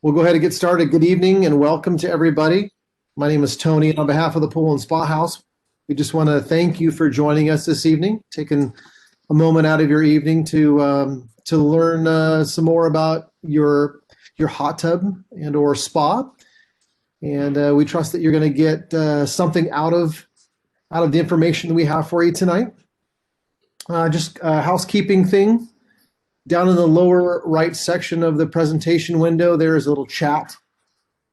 We'll go ahead and get started. Good evening and welcome to everybody. My name is Tony, and on behalf of the Pool and Spa House, we just want to thank you for joining us this evening, taking a moment out of your evening to learn some more about your hot tub and or spa. And we trust that you're going to get something out of the information that we have for you tonight. Just a housekeeping thing. Down in the lower right section of the presentation window, there is a little chat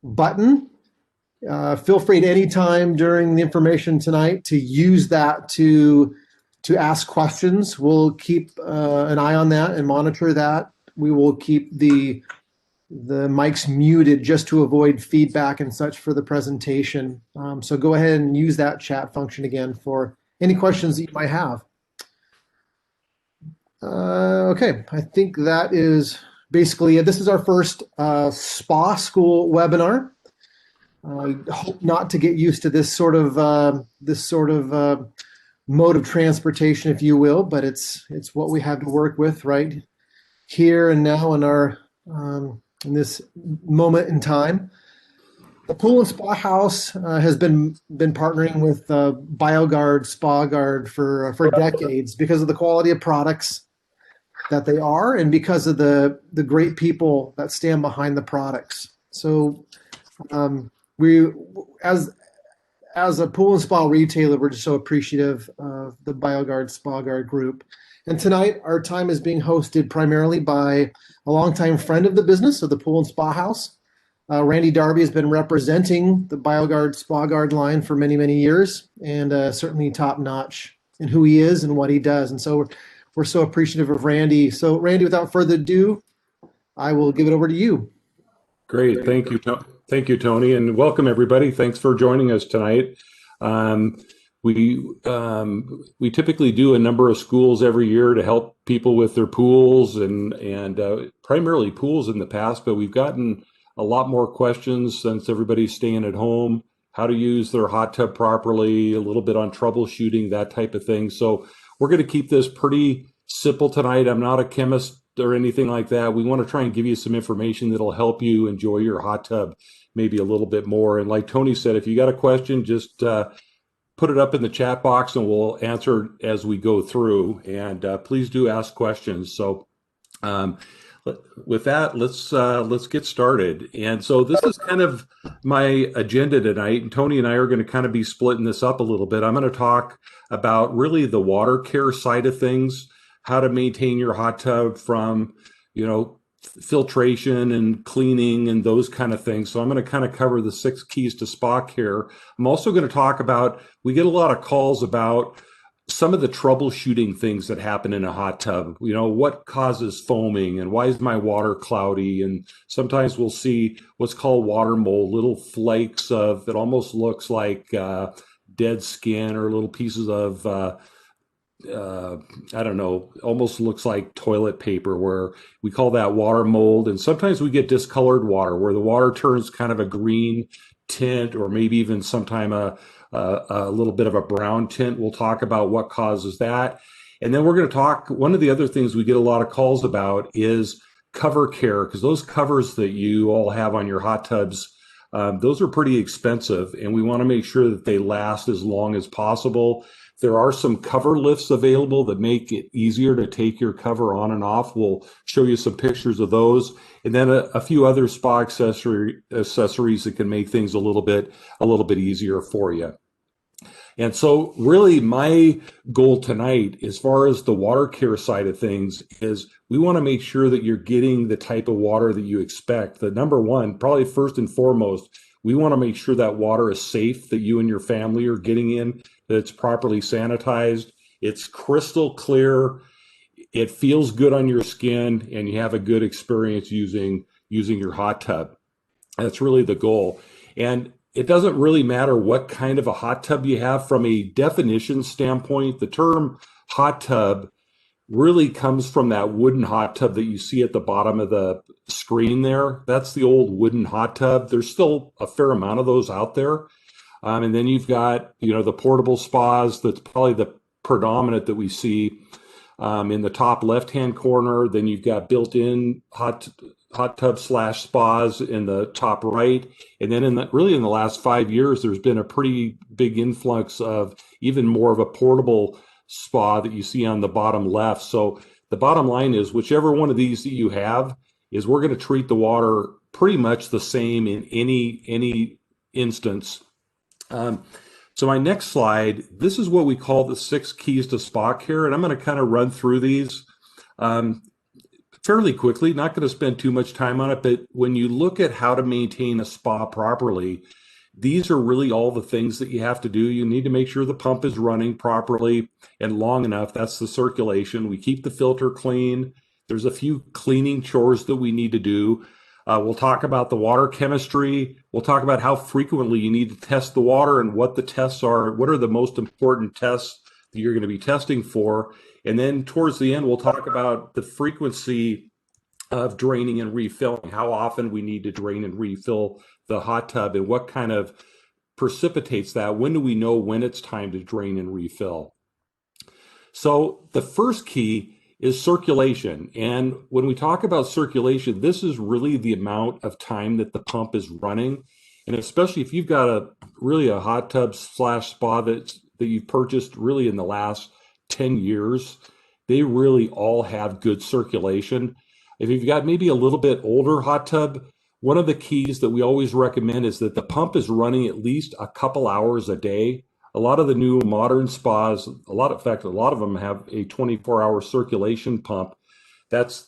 button. Feel free at any time during the information tonight to use that to ask questions. We'll keep an eye on that and monitor that. We will keep the mics muted just to avoid feedback and such for the presentation. So go ahead and use that chat function again for any questions that you might have. Okay, I think that is basically it. This is our first spa school webinar. I hope not to get used to this sort of mode of transportation, if you will, but it's what we have to work with right here and now in our in this moment in time. The Pool and Spa House has been partnering with BioGuard, SpaGuard for decades because of the quality of products that they are and because of the great people that stand behind the products. So we, as a pool and spa retailer, we're just so appreciative of the BioGuard, SpaGuard group. And tonight, our time is being hosted primarily by a longtime friend of the business of the Pool and Spa House. Randy Darby has been representing the BioGuard, SpaGuard line for many, many years, and certainly top notch in who he is and what he does. And so we're so appreciative of Randy. So Randy, without further ado, I will give it over to you. Great. Thank you. Thank you, Tony, and welcome everybody. Thanks for joining us tonight. We typically do a number of schools every year to help people with their pools and primarily pools in the past, but we've gotten a lot more questions since everybody's staying at home, how to use their hot tub properly, a little bit on troubleshooting, that type of thing. So we're going to keep this pretty simple tonight. I'm not a chemist or anything like that. We want to try and give you some information that'll help you enjoy your hot tub maybe a little bit more. And like Tony said, if you got a question, just put it up in the chat box and we'll answer as we go through. And please do ask questions. So with that, let's get started. And so this is kind of my agenda tonight. And Tony and I are going to kind of be splitting this up a little bit. I'm going to talk about really the water care side of things, how to maintain your hot tub from, filtration and cleaning and those kind of things. So I'm going to kind of cover the 6 keys to spa care. I'm also going to talk about, we get a lot of calls about some of the troubleshooting things that happen in a hot tub. What causes foaming and why is my water cloudy? And sometimes we'll see what's called water mold, little flakes that almost looks like dead skin or little pieces of almost looks like toilet paper, where we call that water mold. And sometimes we get discolored water where the water turns kind of a green tint or maybe even sometime a little bit of a brown tint. We'll talk about what causes that. And then we're going to talk, one of the other things we get a lot of calls about is cover care, because those covers that you all have on your hot tubs, those are pretty expensive, and we want to make sure that they last as long as possible. There are some cover lifts available that make it easier to take your cover on and off. We'll show you some pictures of those, and then a few other spa accessories that can make things a little bit easier for you. And so really my goal tonight, as far as the water care side of things, is we want to make sure that you're getting the type of water that you expect. The number one, probably first and foremost, we want to make sure that water is safe, that you and your family are getting in, that it's properly sanitized, it's crystal clear, it feels good on your skin, and you have a good experience using your hot tub. That's really the goal. And it doesn't really matter what kind of a hot tub you have. From a definition standpoint, the term hot tub really comes from that wooden hot tub that you see at the bottom of the screen there. That's the old wooden hot tub. There's still a fair amount of those out there. And then you've got, the portable spas. That's probably the predominant that we see in the top left-hand corner. Then you've got built-in hot tub slash spas in the top right. And then really in the last 5 years, there's been a pretty big influx of even more of a portable spa that you see on the bottom left. So the bottom line is whichever one of these that you have is we're going to treat the water pretty much the same in any instance. So my next slide, this is what we call the 6 keys to spa care, and I'm going to kind of run through these fairly quickly, not going to spend too much time on it, but when you look at how to maintain a spa properly, these are really all the things that you have to do. You need to make sure the pump is running properly and long enough. That's the circulation. We keep the filter clean. There's a few cleaning chores that we need to do. We'll talk about the water chemistry. We'll talk about how frequently you need to test the water and what the tests are. What are the most important tests that you're going to be testing for? And then towards the end, we'll talk about the frequency of draining and refilling, how often we need to drain and refill the hot tub and what kind of precipitates that. When do we know when it's time to drain and refill? So the first key is circulation. And when we talk about circulation, this is really the amount of time that the pump is running. And especially if you've got a hot tub slash spa that you've purchased really in the last 10 years, they really all have good circulation. If you've got maybe a little bit older hot tub, one of the keys that we always recommend is that the pump is running at least a couple hours a day. A lot of the new modern spas, a lot of them have a 24-hour circulation pump. That's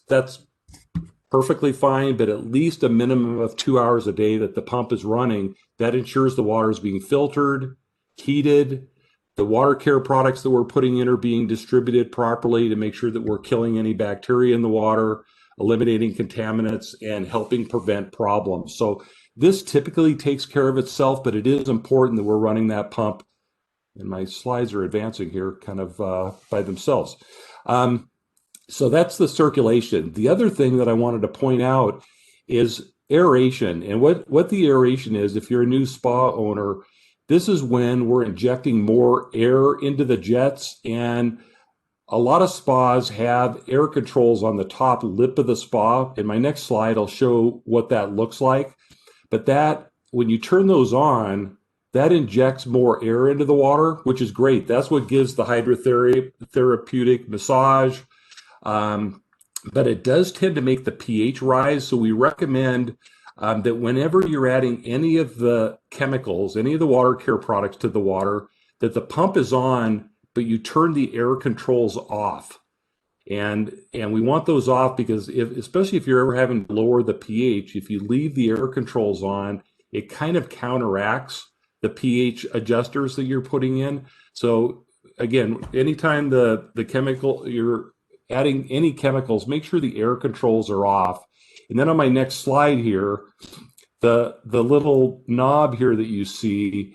perfectly fine, but at least a minimum of 2 hours a day that the pump is running. That ensures the water is being filtered, heated. The water care products that we're putting in are being distributed properly to make sure that we're killing any bacteria in the water, eliminating contaminants, and helping prevent problems. So this typically takes care of itself, but it is important that we're running that pump. And my slides are advancing here kind of by themselves. So that's the circulation. The other thing that I wanted to point out is aeration. And what the aeration is, if you're a new spa owner, this is when we're injecting more air into the jets. And a lot of spas have air controls on the top lip of the spa. In my next slide, I'll show what that looks like. But that, when you turn those on, that injects more air into the water, which is great. That's what gives the hydrotherapeutic massage. But it does tend to make the pH rise. So we recommend that whenever you're adding any of the chemicals, any of the water care products to the water, that the pump is on, but you turn the air controls off. And we want those off because especially if you're ever having to lower the pH, if you leave the air controls on, it kind of counteracts the pH adjusters that you're putting in. So again, anytime the chemical, you're adding any chemicals, make sure the air controls are off. And then on my next slide here, the little knob here that you see,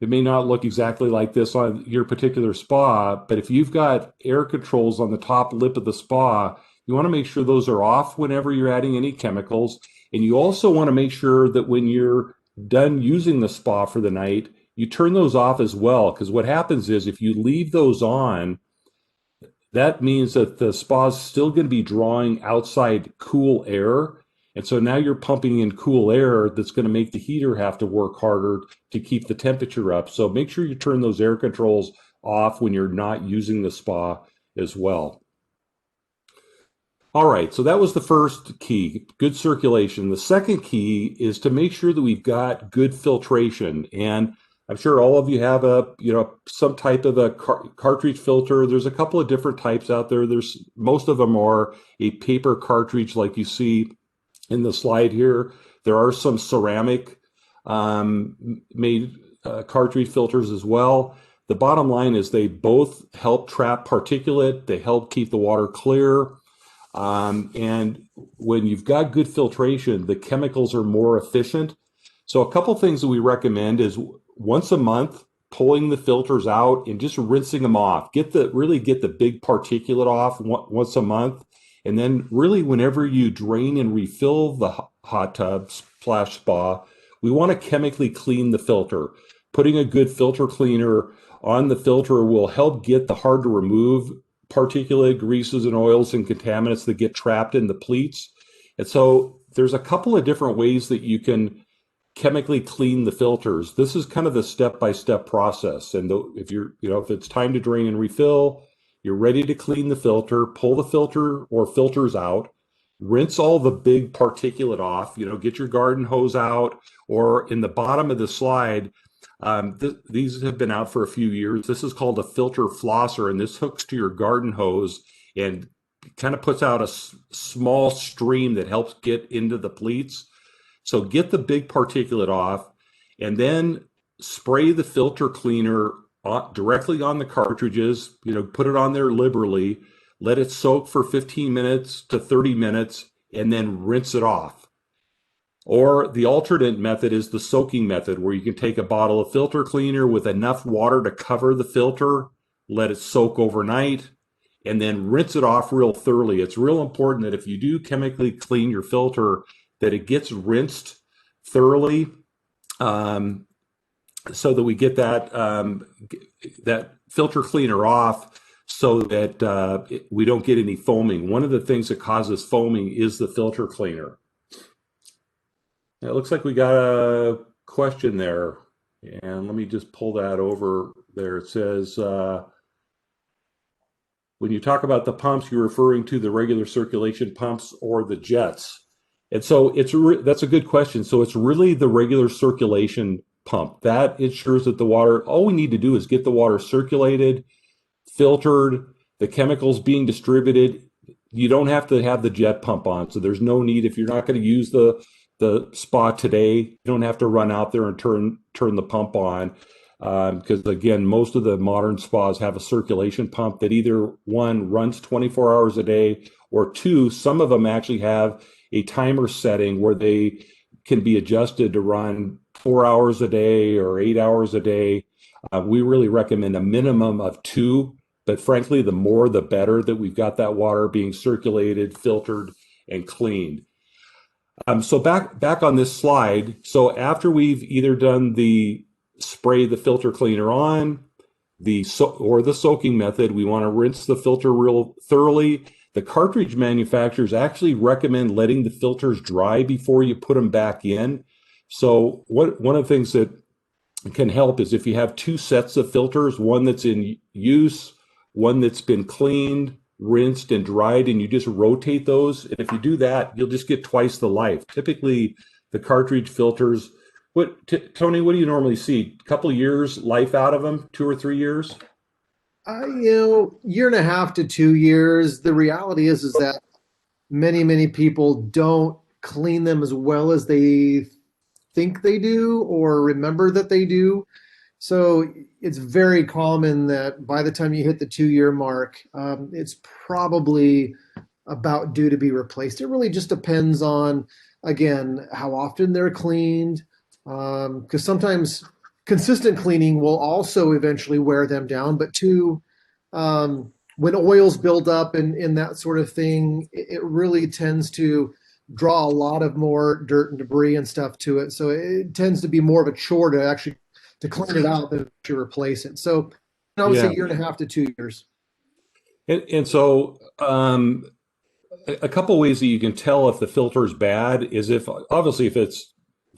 it may not look exactly like this on your particular spa, but if you've got air controls on the top lip of the spa, you want to make sure those are off whenever you're adding any chemicals. And you also want to make sure that when you're done using the spa for the night, you turn those off as well. Because what happens is if you leave those on, that means that the spa is still going to be drawing outside cool air. And so now you're pumping in cool air that's going to make the heater have to work harder to keep the temperature up. So make sure you turn those air controls off when you're not using the spa as well. All right, so that was the first key, good circulation. The second key is to make sure that we've got good filtration. And I'm sure all of you have some type of a cartridge filter. There's a couple of different types out there. Most of them are a paper cartridge like you see in the slide here. There are some ceramic made cartridge filters as well. The bottom line is they both help trap particulate. They help keep the water clear. And when you've got good filtration, the chemicals are more efficient. So a couple things that we recommend is once a month, pulling the filters out and just rinsing them off. Really get the big particulate off once a month. And then really whenever you drain and refill the hot tub slash spa, we want to chemically clean the filter. Putting a good filter cleaner on the filter will help get the hard to remove particulate, greases and oils and contaminants that get trapped in the pleats. And so there's a couple of different ways that you can chemically clean the filters. This is kind of the step-by-step process. And if if it's time to drain and refill, you're ready to clean the filter, pull the filter or filters out, rinse all the big particulate off, get your garden hose out, or in the bottom of the slide, these have been out for a few years. This is called a filter flosser, and this hooks to your garden hose and kind of puts out a small stream that helps get into the pleats. So get the big particulate off, and then spray the filter cleaner directly on the cartridges. Put it on there liberally, let it soak for 15 minutes to 30 minutes, and then rinse it off. Or the alternate method is the soaking method, where you can take a bottle of filter cleaner with enough water to cover the filter, let it soak overnight, and then rinse it off real thoroughly. It's real important that if you do chemically clean your filter, that it gets rinsed thoroughly, so that we get that filter cleaner off, so that we don't get any foaming. One of the things that causes foaming is the filter cleaner. It looks like we got a question there, and let me just pull that over there. It says, when you talk about the pumps, you're referring to the regular circulation pumps or the jets? And so that's a good question. So it's really the regular circulation pump that ensures that the water, all we need to do is get the water circulated, filtered, the chemicals being distributed. You don't have to have the jet pump on. So there's no need, if you're not going to use the spa today, you don't have to run out there and turn the pump on. Because again, most of the modern spas have a circulation pump that either one runs 24 hours a day, or two, some of them actually have a timer setting where they can be adjusted to run 4 hours a day or 8 hours a day. We really recommend a minimum of two, but frankly, the more the better, that we've got that water being circulated, filtered, and cleaned. So back on this slide, so after we've either done the spray the filter cleaner on, or the soaking method, we want to rinse the filter real thoroughly. The cartridge manufacturers actually recommend letting the filters dry before you put them back in. So one of the things that can help is if you have two sets of filters, one that's in use, one that's been cleaned, rinsed, and dried, and you just rotate those. And if you do that, you'll just get twice the life. Typically, the cartridge filters, Tony, what do you normally see? A couple of years life out of them, 2 or 3 years? Year and a half to 2 years. The reality is that many people don't clean them as well as they think they do or remember that they do. So it's very common that by the time you hit the 2-year mark, it's probably about due to be replaced. It really just depends on, again, how often they're cleaned, because sometimes consistent cleaning will also eventually wear them down. But two, when oils build up and that sort of thing, it really tends to draw a lot of more dirt and debris and stuff to it. So it tends to be more of a chore to actually to clean it out than to replace it. So I would say 1.5 to 2 years. And so a couple ways that you can tell if the filter is bad is if it's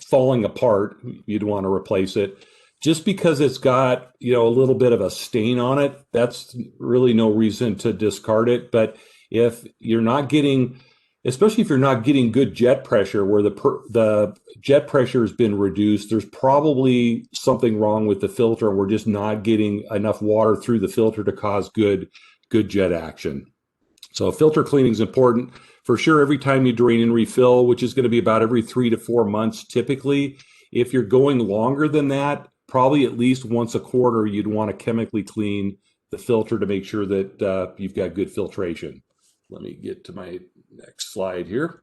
falling apart, you'd want to replace it. Just because it's got, a little bit of a stain on it, that's really no reason to discard it. But if you're not getting, especially if you're not getting good jet pressure, where the jet pressure has been reduced, there's probably something wrong with the filter, and we're just not getting enough water through the filter to cause good jet action. So filter cleaning is important for sure. Every time you drain and refill, which is going to be about every 3 to 4 months typically. If you're going longer than that, probably at least once a quarter, you'd want to chemically clean the filter to make sure that you've got good filtration. Let me get to my next slide here.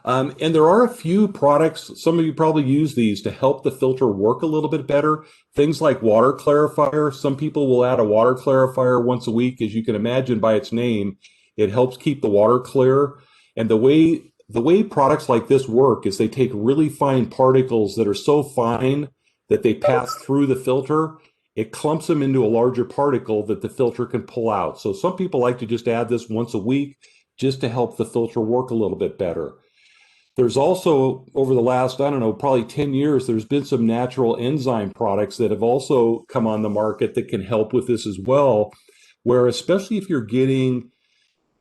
And there are a few products, some of you probably use these to help the filter work a little bit better. Things like water clarifier. Some people will add a water clarifier once a week. As you can imagine by its name, it helps keep the water clear. And the way products like this work is they take really fine particles that are so fine that they pass through the filter. It clumps them into a larger particle that the filter can pull out. So some people like to just add this once a week just to help the filter work a little bit better. There's also, over the last, I don't know, probably 10 years, there's been some natural enzyme products that have also come on the market that can help with this as well, where especially if you're getting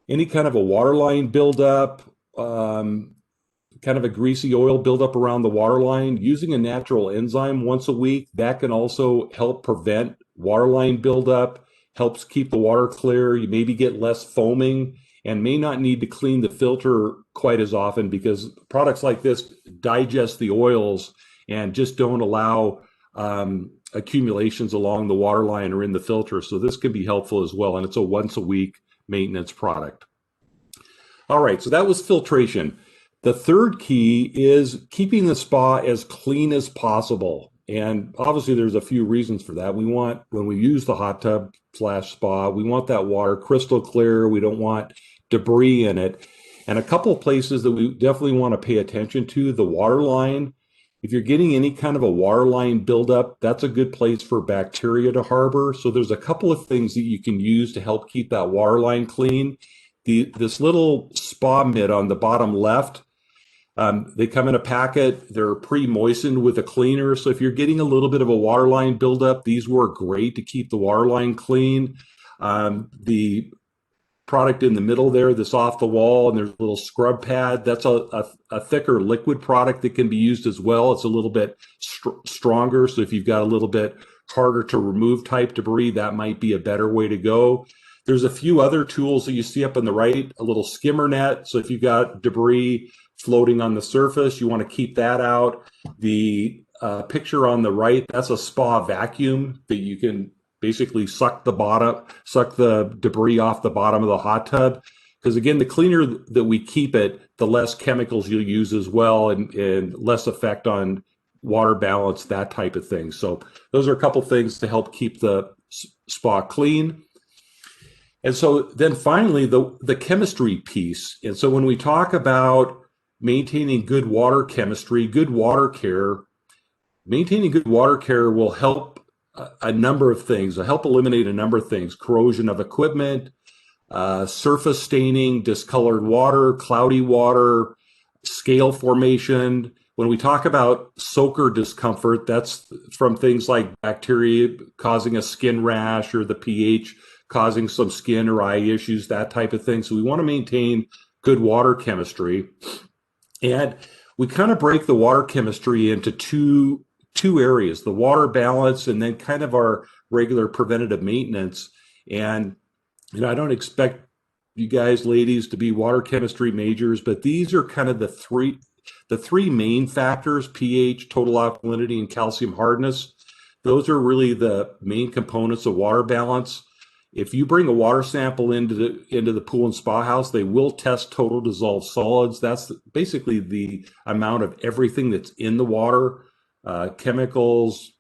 any kind of a waterline buildup, kind of a greasy oil buildup around the waterline, using a natural enzyme once a week, that can also help prevent waterline buildup, helps keep the water clear. You maybe get less foaming and may not need to clean the filter quite as often because products like this digest the oils and just don't allow accumulations along the waterline or in the filter. So this can be helpful as well. And it's a once a week maintenance product. All right, so that was filtration. The third key is keeping the spa as clean as possible. And obviously there's a few reasons for that. We want, when we use the hot tub slash spa, we want that water crystal clear. We don't want debris in it. And a couple of places that we definitely want to pay attention to, the water line. If you're getting any kind of a water line buildup, that's a good place for bacteria to harbor. So there's a couple of things that you can use to help keep that water line clean. This little spa mitt on the bottom left, they come in a packet. They're pre-moistened with a cleaner. So if you're getting a little bit of a waterline buildup, these work great to keep the waterline clean. The product in the middle there, this off the wall, and there's a little scrub pad. That's a thicker liquid product that can be used as well. It's a little bit stronger. So if you've got a little bit harder to remove type debris, that might be a better way to go. There's a few other tools that you see up on the right, a little skimmer net. So if you've got debris floating on the surface, you want to keep that out. The picture on the right, that's a spa vacuum that you can basically suck the debris off the bottom of the hot tub. Because again, the cleaner that we keep it, the less chemicals you'll use as well, and less effect on water balance, that type of thing. So those are a couple things to help keep the spa clean. And so then finally, the chemistry piece. And so when we talk about maintaining good water chemistry, good water care, maintaining good water care will help a number of things. It'll help eliminate a number of things: corrosion of equipment, surface staining, discolored water, cloudy water, scale formation. When we talk about soaker discomfort, that's from things like bacteria causing a skin rash or the pH causing some skin or eye issues, that type of thing. So we want to maintain good water chemistry. And we kind of break the water chemistry into two areas: the water balance and then kind of our regular preventative maintenance. And I don't expect you guys, ladies, to be water chemistry majors, but these are kind of the three main factors: pH, total alkalinity, and calcium hardness. Those are really the main components of water balance. If you bring a water sample into the pool and spa house, they will test total dissolved solids. That's basically the amount of everything that's in the water, chemicals,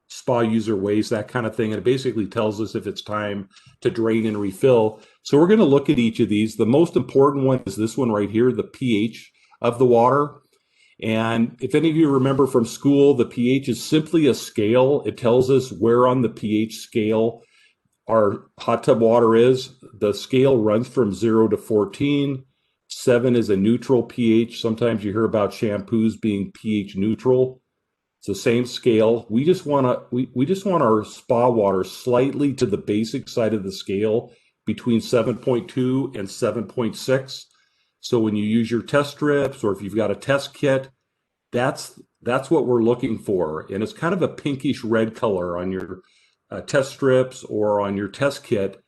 spa user waste, that kind of thing. And it basically tells us if it's time to drain and refill. So we're going to look at each of these. The most important one is this one right here, the pH of the water. And if any of you remember from school, the pH is simply a scale. It tells us where on the pH scale our hot tub water is. The scale runs from 0 to 14. 7 is a neutral pH. Sometimes you hear about shampoos being pH neutral. It's the same scale. We just want our spa water slightly to the basic side of the scale, between 7.2 and 7.6. So when you use your test strips, or if you've got a test kit, that's what we're looking for. And it's kind of a pinkish red color on your test strips or on your test kit.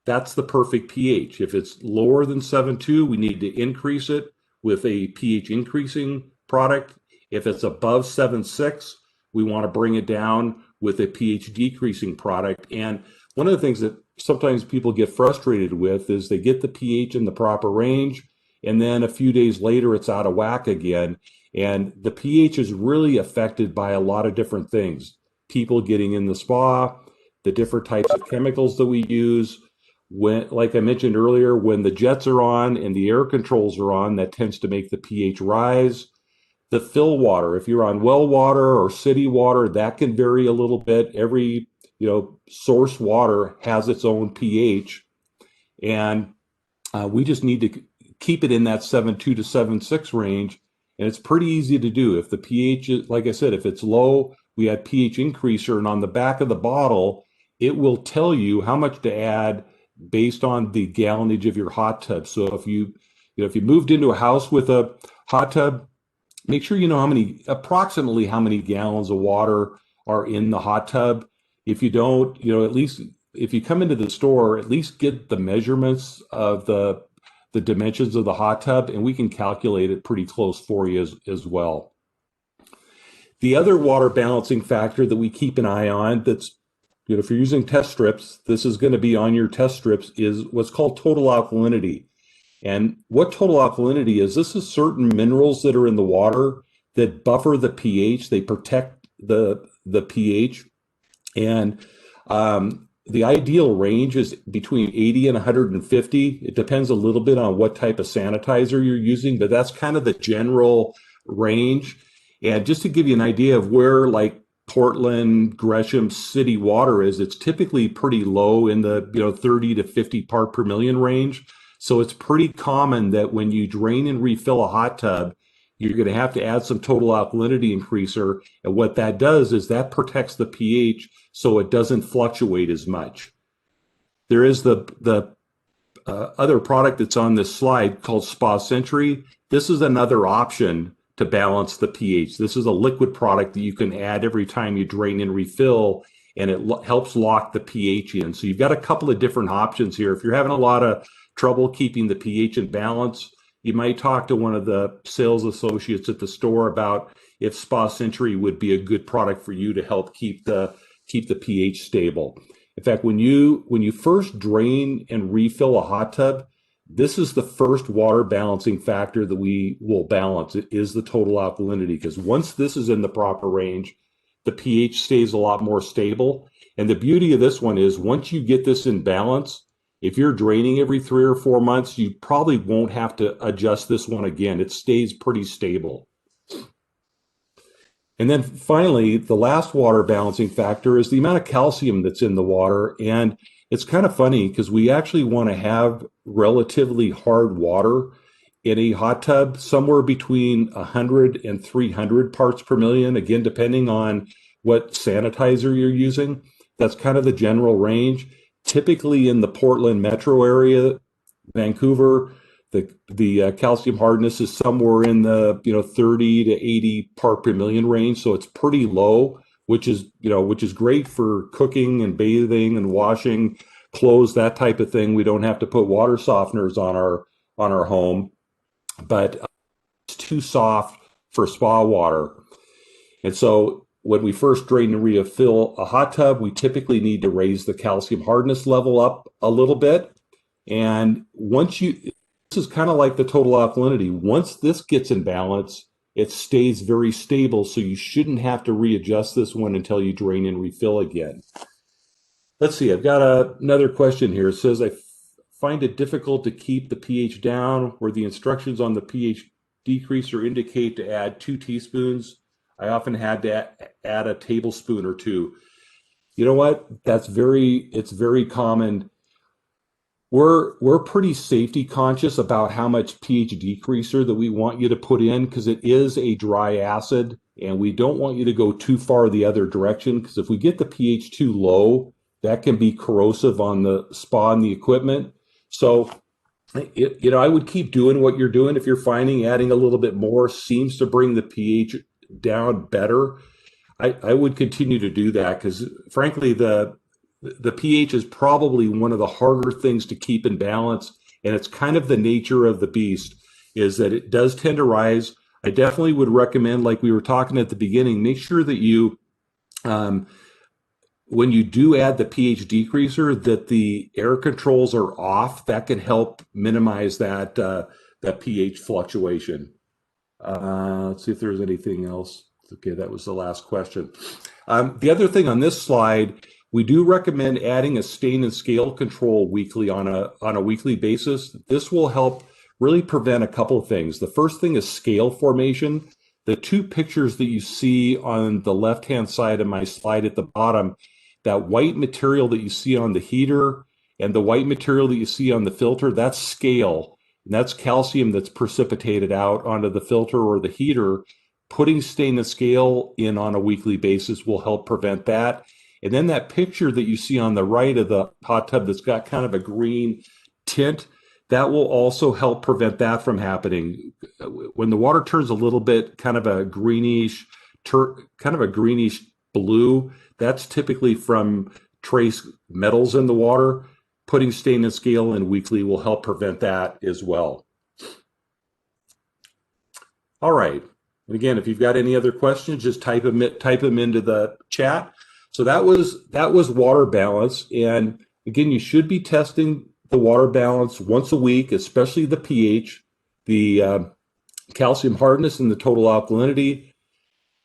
That's the perfect pH. If it's lower than 7.2, we need to increase it with a pH increasing product. If it's above 7.6, we want to bring it down with a pH decreasing product. And one of the things that sometimes people get frustrated with is they get the pH in the proper range, and then a few days later, it's out of whack again. And the pH is really affected by a lot of different things. People getting in the spa, the different types of chemicals that we use. When, like I mentioned earlier, when the jets are on and the air controls are on, that tends to make the pH rise. The fill water, if you're on well water or city water, that can vary a little bit. Every source water has its own pH. And we just need to keep it in that 7.2 to 7.6 range. And it's pretty easy to do. If the pH is, like I said, if it's low, we add pH increaser, and on the back of the bottle, it will tell you how much to add based on the gallonage of your hot tub. So if if you moved into a house with a hot tub, make sure you know approximately how many gallons of water are in the hot tub. If you don't, at least if you come into the store, at least get the measurements of the dimensions of the hot tub, and we can calculate it pretty close for you as well. The other water balancing factor that we keep an eye on, that's, if you're using test strips, this is going to be on your test strips, is what's called total alkalinity. And what total alkalinity is, this is certain minerals that are in the water that buffer the pH, they protect the pH. And the ideal range is between 80 and 150. It depends a little bit on what type of sanitizer you're using, but that's kind of the general range. And just to give you an idea of where like Portland, Gresham city water is, it's typically pretty low in the 30 to 50 part per million range. So it's pretty common that when you drain and refill a hot tub, you're going to have to add some total alkalinity increaser. And what that does is that protects the pH so it doesn't fluctuate as much. There is the other product that's on this slide called Spa Century. This is another option to balance the pH. This is a liquid product that you can add every time you drain and refill, and it helps lock the pH in. So you've got a couple of different options here. If you're having a lot of trouble keeping the pH in balance, you might talk to one of the sales associates at the store about if Spa Century would be a good product for you to help keep the pH stable. In fact, when you first drain and refill a hot tub, this is the first water balancing factor that we will balance. It is the total alkalinity, because once this is in the proper range, the pH stays a lot more stable. And the beauty of this one is once you get this in balance, if you're draining every 3 or 4 months, you probably won't have to adjust this one again. It stays pretty stable. And then finally, the last water balancing factor is the amount of calcium that's in the water. And it's kind of funny because we actually want to have relatively hard water in a hot tub, somewhere between 100 and 300 parts per million, again, depending on what sanitizer you're using. That's kind of the general range. Typically in the Portland metro area, Vancouver, the calcium hardness is somewhere in the 30 to 80 part per million range, so it's pretty low, which is great for cooking and bathing and washing clothes, that type of thing. We don't have to put water softeners on our home, but it's too soft for spa water. And so when we first drain and refill a hot tub, we typically need to raise the calcium hardness level up a little bit. And this is kind of like the total alkalinity. Once this gets in balance, it stays very stable. So you shouldn't have to readjust this one until you drain and refill again. Let's see, I've got another question here. It says, I find it difficult to keep the pH down where the instructions on the pH decreaser indicate to add 2 teaspoons. I often had to add a tablespoon or 2. You know what? It's very common. We're pretty safety conscious about how much pH decreaser that we want you to put in, because it is a dry acid, and we don't want you to go too far the other direction, because if we get the pH too low, that can be corrosive on the spa and the equipment. So, I would keep doing what you're doing. If you're finding adding a little bit more seems to bring the pH down better, I would continue to do that, because frankly, the pH is probably one of the harder things to keep in balance, and it's kind of the nature of the beast, is that it does tend to rise. I definitely would recommend, like we were talking at the beginning, make sure that you, when you do add the pH decreaser, that the air controls are off. That can help minimize that pH fluctuation. Let's see if there's anything else. Okay, that was the last question. The other thing on this slide, we do recommend adding a stain and scale control weekly on a weekly basis. This will help really prevent a couple of things. The first thing is scale formation. The 2 pictures that you see on the left-hand side of my slide at the bottom, that white material that you see on the heater And the white material that you see on the filter, that's scale. And that's calcium that's precipitated out onto the filter or the heater. Putting stainless scale in on a weekly basis will help prevent that. And then that picture that you see on the right of the hot tub that's got kind of a green tint, that will also help prevent that from happening. When the water turns a little bit kind of a greenish, blue, that's typically from trace metals in the water. Putting stainless scale in weekly will help prevent that as well. All right. And again, if you've got any other questions, just type them into the chat. So that was water balance. And again, you should be testing the water balance once a week, especially the pH, the calcium hardness, and the total alkalinity.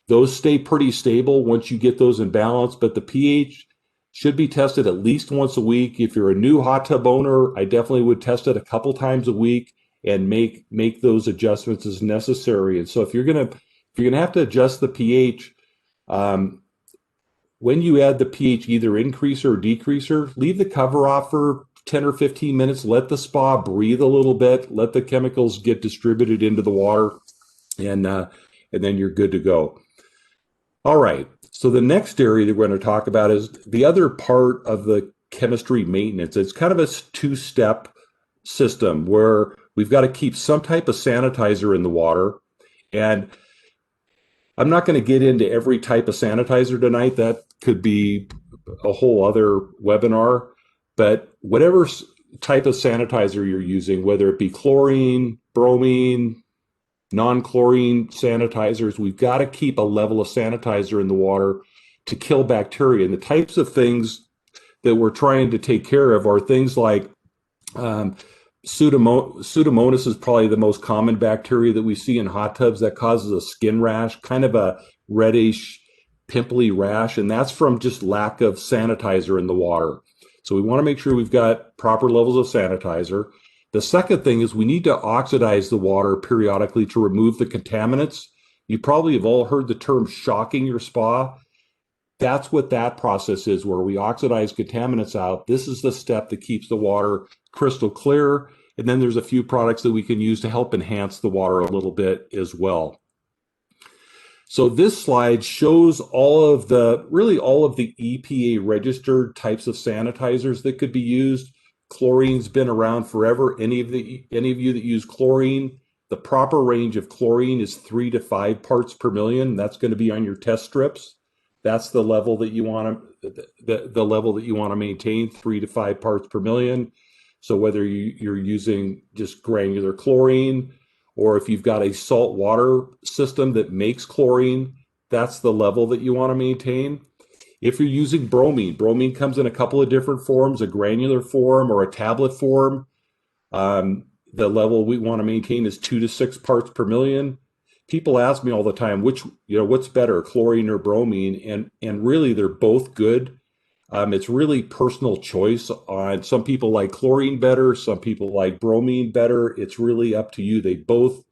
Those stay pretty stable once you get those in balance, but the pH should be tested at least once a week. If you're a new hot tub owner, I definitely would test it a couple times a week and make those adjustments as necessary. And so if you're gonna have to adjust the pH, when you add the pH either increaser or decreaser, leave the cover off for 10 or 15 minutes. Let the spa breathe a little bit. Let the chemicals get distributed into the water, and then you're good to go. All right. So the next area that we're going to talk about is the other part of the chemistry maintenance. It's kind of a two-step system where we've got to keep some type of sanitizer in the water. And I'm not going to get into every type of sanitizer tonight. That could be a whole other webinar. But whatever type of sanitizer you're using, whether it be chlorine, bromine, non-chlorine sanitizers, we've got to keep a level of sanitizer in the water to kill bacteria. And the types of things that we're trying to take care of are things like Pseudomonas is probably the most common bacteria that we see in hot tubs that causes a skin rash, kind of a reddish, pimply rash, and that's from just lack of sanitizer in the water. So we want to make sure we've got proper levels of sanitizer. The second thing is we need to oxidize the water periodically to remove the contaminants. You probably have all heard the term shocking your spa. That's what that process is, where we oxidize contaminants out. This is the step that keeps the water crystal clear. And then there's a few products that we can use to help enhance the water a little bit as well. So this slide shows all of the EPA registered types of sanitizers that could be used. Chlorine's been around forever. Any of you that use chlorine, the proper range of chlorine is 3 to 5 parts per million. That's going to be on your test strips. That's the level that you want to maintain, 3 to 5 parts per million. So whether you're using just granular chlorine, or if you've got a salt water system that makes chlorine, that's the level that you want to maintain. If you're using bromine comes in a couple of different forms, a granular form or a tablet form. The level we want to maintain is 2 to 6 parts per million. People ask me all the time, what's better, chlorine or bromine? And really, they're both good. It's really personal choice. Some people like chlorine better, some people like bromine better. It's really up to you. They both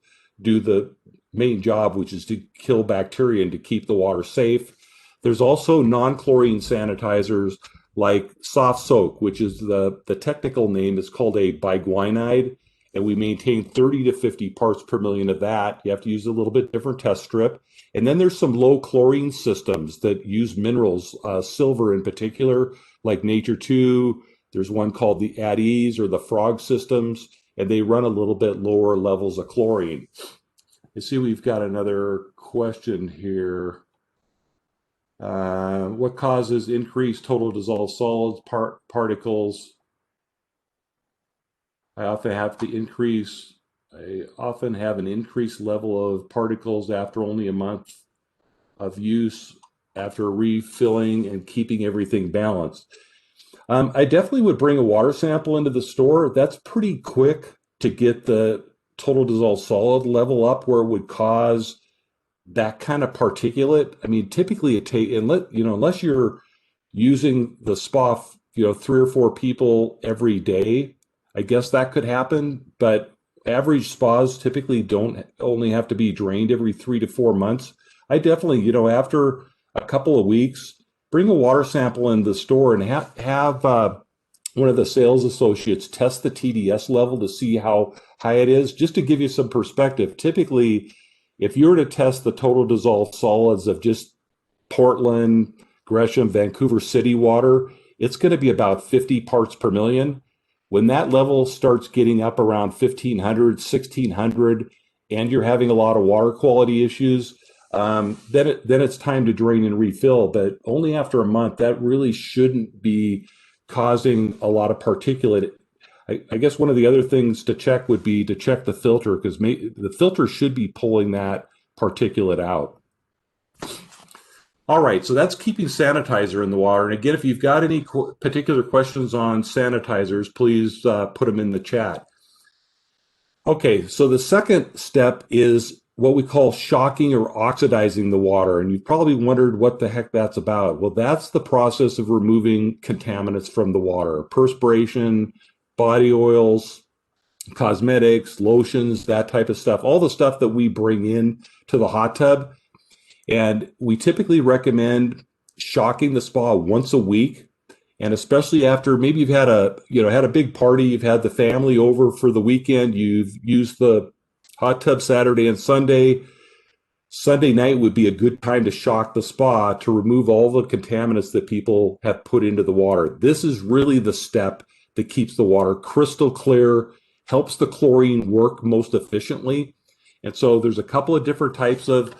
do the main job, which is to kill bacteria and to keep the water safe. There's also non-chlorine sanitizers like Soft Soak, which is the technical name is called a biguanide, and we maintain 30 to 50 parts per million of that. You have to use a little bit different test strip. And then there's some low chlorine systems that use minerals, silver in particular, like Nature 2. There's one called the At Ease or the Frog systems, and they run a little bit lower levels of chlorine. You see, we've got another question here. What causes increased total dissolved solids particles? I often have an increased level of particles after only a month of use, after refilling and keeping everything balanced. I definitely would bring a water sample into the store. That's pretty quick to get the total dissolved solid level up where it would cause that kind of particulate. I mean, typically unless you're using the spa, 3 or 4 people every day, I guess that could happen. But average spas typically don't only have to be drained every 3 to 4 months. I definitely, after a couple of weeks, bring a water sample in the store and have one of the sales associates test the TDS level to see how high it is. Just to give you some perspective, typically, if you were to test the total dissolved solids of just Portland, Gresham, Vancouver City water, it's going to be about 50 parts per million. When that level starts getting up around 1,500, 1,600, and you're having a lot of water quality issues, then it's time to drain and refill. But only after a month, that really shouldn't be causing a lot of particulate. I guess one of the other things to check would be to check the filter, because the filter should be pulling that particulate out. All right, so that's keeping sanitizer in the water. And again, if you've got any particular questions on sanitizers, please put them in the chat. Okay, so the second step is what we call shocking or oxidizing the water. And you've probably wondered what the heck that's about. Well, that's the process of removing contaminants from the water: perspiration, body oils, cosmetics, lotions, that type of stuff, all the stuff that we bring in to the hot tub. And we typically recommend shocking the spa once a week. And especially after maybe you've had a big party, you've had the family over for the weekend, you've used the hot tub Saturday and Sunday. Sunday night would be a good time to shock the spa to remove all the contaminants that people have put into the water. This is really the step that keeps the water crystal clear, helps the chlorine work most efficiently. And so there's a couple of different types of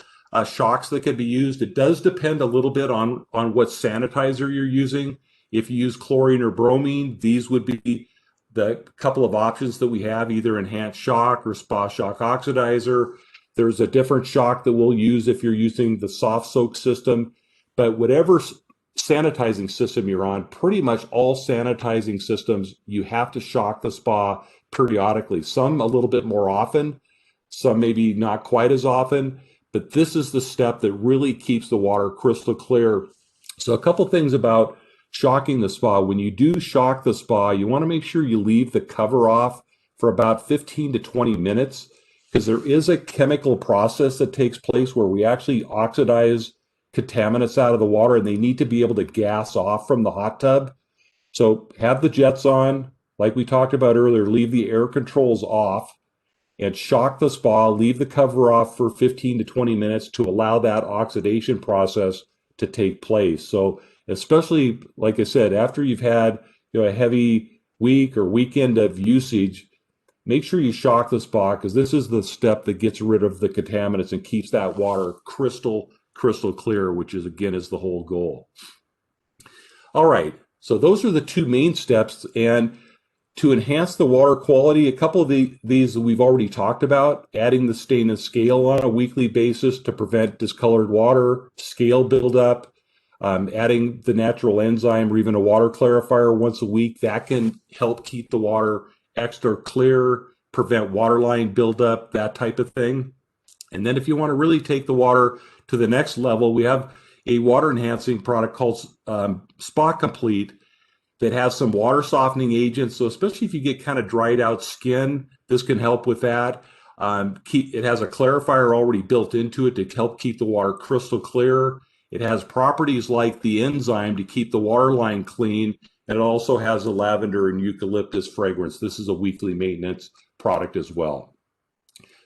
shocks that can be used. It does depend a little bit on what sanitizer you're using. If you use chlorine or bromine, these would be the couple of options that we have, either enhanced shock or spa shock oxidizer. There's a different shock that we'll use if you're using the soft soak system. But whatever sanitizing system you're on, pretty much all sanitizing systems, you have to shock the spa periodically. Some a little bit more often, some maybe not quite as often. But this is the step that really keeps the water crystal clear. So a couple things about shocking the spa. When you do shock the spa, you want to make sure you leave the cover off for about 15 to 20 minutes, because there is a chemical process that takes place where we actually oxidize contaminants out of the water, and they need to be able to gas off from the hot tub. So have the jets on, like we talked about earlier, leave the air controls off, and shock the spa, leave the cover off for 15 to 20 minutes to allow that oxidation process to take place. So especially, like I said, after you've had a heavy week or weekend of usage, make sure you shock the spa, because this is the step that gets rid of the contaminants and keeps that water crystal clear, which is, again, is the whole goal. All right, so those are the two main steps. And to enhance the water quality, a couple of these we've already talked about: adding the stain and scale on a weekly basis to prevent discolored water, scale buildup, adding the natural enzyme or even a water clarifier once a week. That can help keep the water extra clear, prevent waterline buildup, that type of thing. And then if you want to really take the water to the next level, we have a water enhancing product called Spa Complete that has some water softening agents. So especially if you get kind of dried out skin, this can help with that. It has a clarifier already built into it to help keep the water crystal clear. It has properties like the enzyme to keep the water line clean. And it also has a lavender and eucalyptus fragrance. This is a weekly maintenance product as well.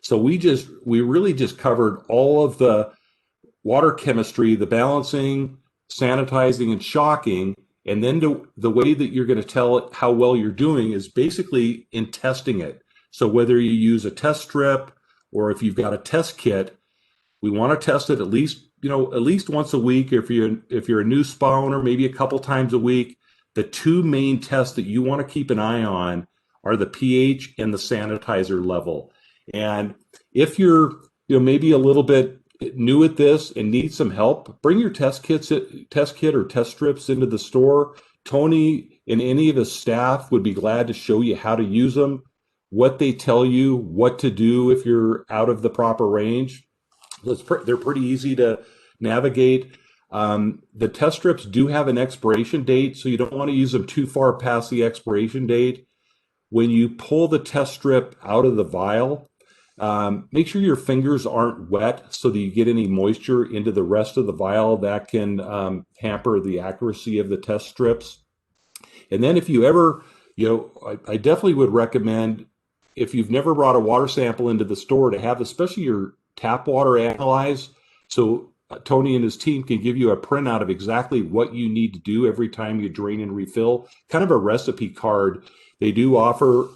So we really just covered all of the water chemistry, the balancing, sanitizing, and shocking. And then the way that you're going to tell it how well you're doing is basically in testing it. So whether you use a test strip or if you've got a test kit, we want to test it at least once a week. If you're a new spa owner, maybe a couple times a week. The two main tests that you want to keep an eye on are the pH and the sanitizer level. And if you're maybe a little bit new at this and need some help, bring your test kit or test strips into the store. Tony and any of his staff would be glad to show you how to use them, what they tell you, what to do if you're out of the proper range. They're pretty easy to navigate. The test strips do have an expiration date, so you don't want to use them too far past the expiration date. When you pull the test strip out of the vial, make sure your fingers aren't wet so that you get any moisture into the rest of the vial. That can hamper the accuracy of the test strips. And then if you ever, I definitely would recommend, if you've never brought a water sample into the store, to have especially your tap water analyzed. So Tony and his team can give you a printout of exactly what you need to do every time you drain and refill, kind of a recipe card. They do offer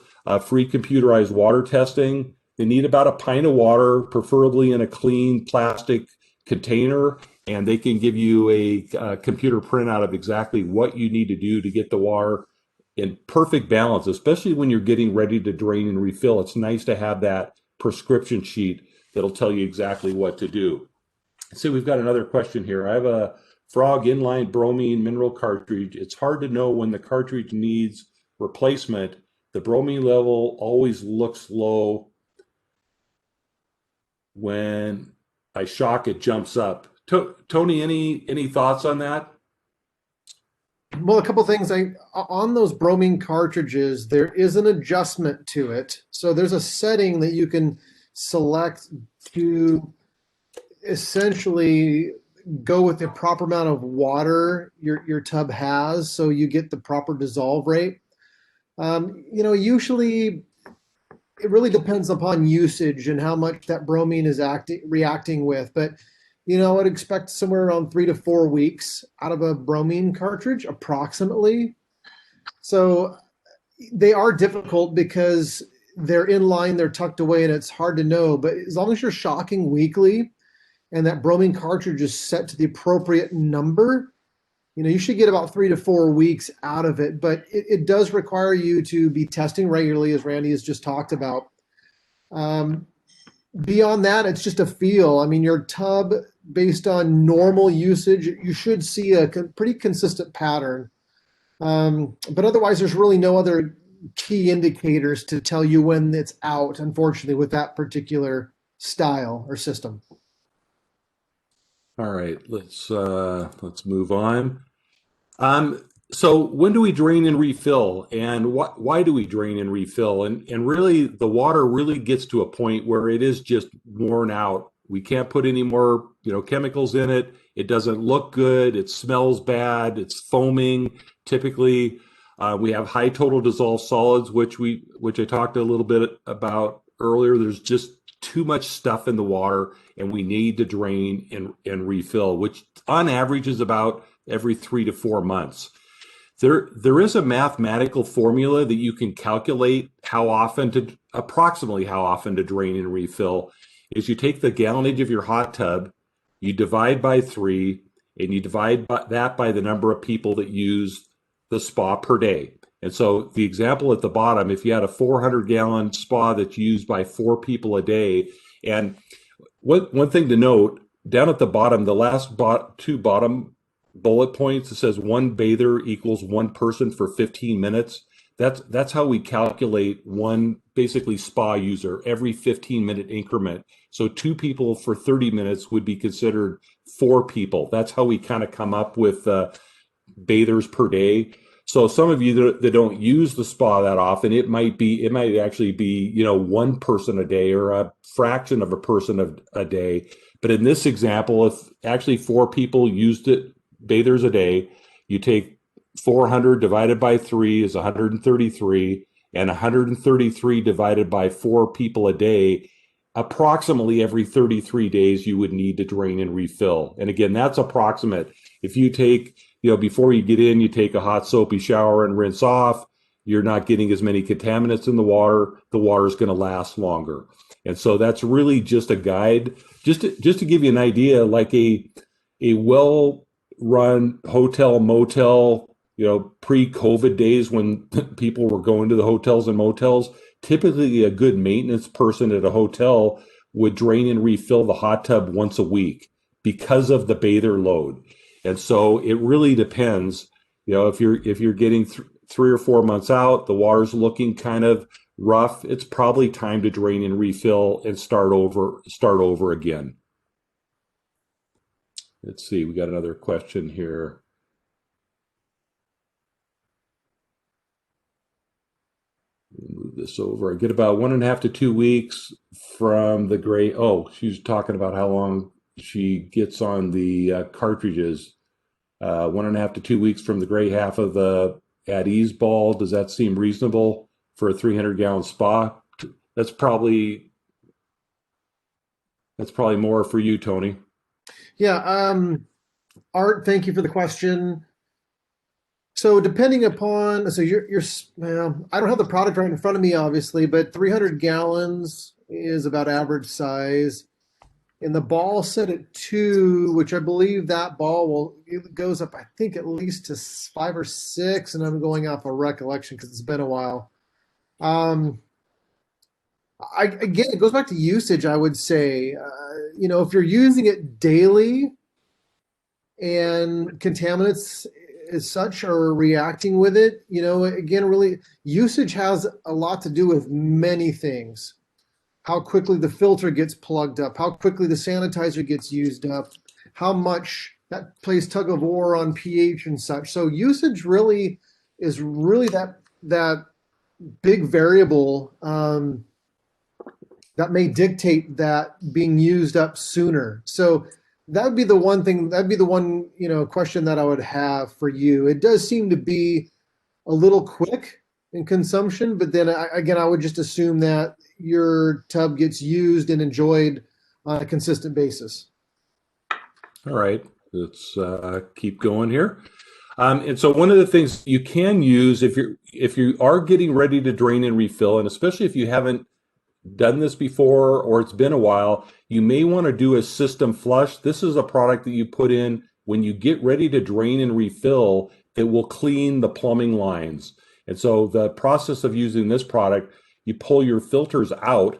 free computerized water testing. They need about a pint of water, preferably in a clean plastic container, and they can give you a computer printout of exactly what you need to do to get the water in perfect balance, especially when you're getting ready to drain and refill. It's nice to have that prescription sheet that'll tell you exactly what to do. So we've got another question here. I have a Frog inline bromine mineral cartridge. It's hard to know when the cartridge needs replacement. The bromine level always looks low. When I shock, it jumps up. Tony, any thoughts on that? Well, a couple things. On those bromine cartridges, there is an adjustment to it. So there's a setting that you can select to essentially go with the proper amount of water your tub has, so you get the proper dissolve rate. Usually it really depends upon usage and how much that bromine is reacting with. But I'd expect somewhere around 3 to 4 weeks out of a bromine cartridge, approximately. So they are difficult because they're in line, they're tucked away, and it's hard to know. But as long as you're shocking weekly and that bromine cartridge is set to the appropriate number, you should get about 3 to 4 weeks out of it. But it does require you to be testing regularly, as Randy has just talked about. Beyond that, it's just a feel. I mean, your tub, based on normal usage, you should see a pretty consistent pattern. But otherwise, there's really no other key indicators to tell you when it's out, unfortunately, with that particular style or system. All right, let's move on. So when do we drain and refill, and why do we drain and refill? And really, the water really gets to a point where it is just worn out. We can't put any more, chemicals in it. It doesn't look good. It smells bad. It's foaming. Typically, we have high total dissolved solids, which I talked a little bit about earlier. There's just too much stuff in the water, and we need to drain and refill, which on average is about every 3 to 4 months. There is a mathematical formula that you can calculate approximately how often to drain and refill. Is you take the gallonage of your hot tub, you divide by 3, and you divide that by the number of people that use the spa per day. And so the example at the bottom, if you had a 400-gallon spa that's used by 4 people a day, and one thing to note, down at the bottom, the last two bottom bullet points, it says one bather equals one person for 15 minutes. That's how we calculate one basically spa user every 15-minute increment. So 2 people for 30 minutes would be considered 4 people. That's how we kind of come up with bathers per day. So some of you that don't use the spa that often, it might actually be, 1 person a day or a fraction of a person a day. But in this example, if actually 4 people used it, bathers a day, you take 400 divided by 3 is 133, and 133 divided by 4 people a day, approximately every 33 days you would need to drain and refill. And again, that's approximate. If you take, before you get in, you take a hot soapy shower and rinse off, you're not getting as many contaminants in the water. The water is going to last longer. And so that's really just a guide, just to give you an idea, like a well-run hotel, motel, pre-COVID days when people were going to the hotels and motels, typically a good maintenance person at a hotel would drain and refill the hot tub once a week because of the bather load. And so it really depends, if you're getting 3 or 4 months out, the water's looking kind of rough, it's probably time to drain and refill and start over again. Let's see, we got another question here. Move this over. I get about 1.5 to 2 weeks from the gray. Oh, she's talking about how long she gets on the cartridges. 1.5 to 2 weeks from the gray half of the at Ease Ball. Does that seem reasonable for a 300-gallon spa? That's probably more for you, Tony. Yeah, Art, thank you for the question. So depending upon, so well, I don't have the product right in front of me, obviously, but 300 gallons is about average size. And the ball set at 2, which I believe that it goes up, I think at least to 5 or 6, and I'm going off a recollection because it's been a while. Um, again, it goes back to usage, I would say. If you're using it daily and contaminants as such are reacting with it, again, really, usage has a lot to do with many things. How quickly the filter gets plugged up, how quickly the sanitizer gets used up, how much that plays tug of war on pH and such. So usage really is really that big variable that may dictate that being used up sooner. So that would be the one thing, that'd be the one, question that I would have for you. It does seem to be a little quick in consumption, but then again, I would just assume that your tub gets used and enjoyed on a consistent basis. All right, let's keep going here. And so one of the things you can use if you are getting ready to drain and refill, and especially if you haven't done this before or it's been a while, you may want to do a system flush. This is a product that you put in when you get ready to drain and refill. It will clean the plumbing lines. And so the process of using this product, you pull your filters out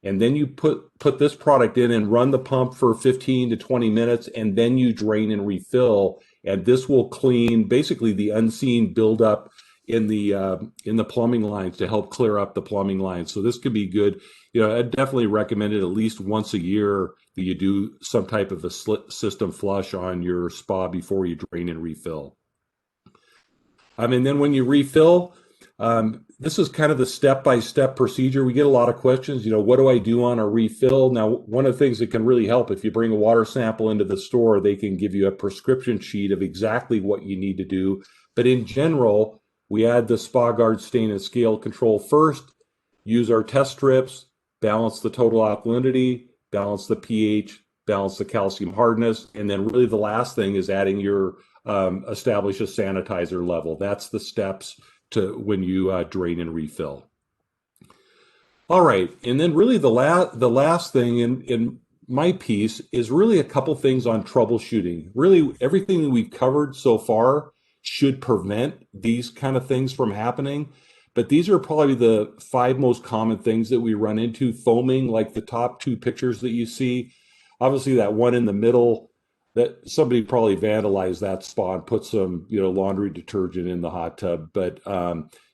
and then you put this product in and run the pump for 15 to 20 minutes, and then you drain and refill. And this will clean basically the unseen buildup in the plumbing lines to help clear up the plumbing lines. So this could be good. I definitely recommend it at least once a year that you do some type of a system flush on your spa before you drain and refill. And then when you refill, this is kind of the step-by-step procedure. We get a lot of questions, what do I do on a refill? Now, one of the things that can really help, if you bring a water sample into the store, they can give you a prescription sheet of exactly what you need to do. But in general, we add the Spa Guard stain and scale control first, use our test strips, balance the total alkalinity, balance the pH, balance the calcium hardness, and then really the last thing is adding your establish a sanitizer level. That's the steps to when you drain and refill. All right, and then really the last thing in my piece is really a couple things on troubleshooting. Really, everything that we've covered so far should prevent these kind of things from happening. But these are probably the 5 most common things that we run into. Foaming, like the top 2 pictures that you see. Obviously, that one in the middle, that somebody probably vandalized that spa and put some, laundry detergent in the hot tub. But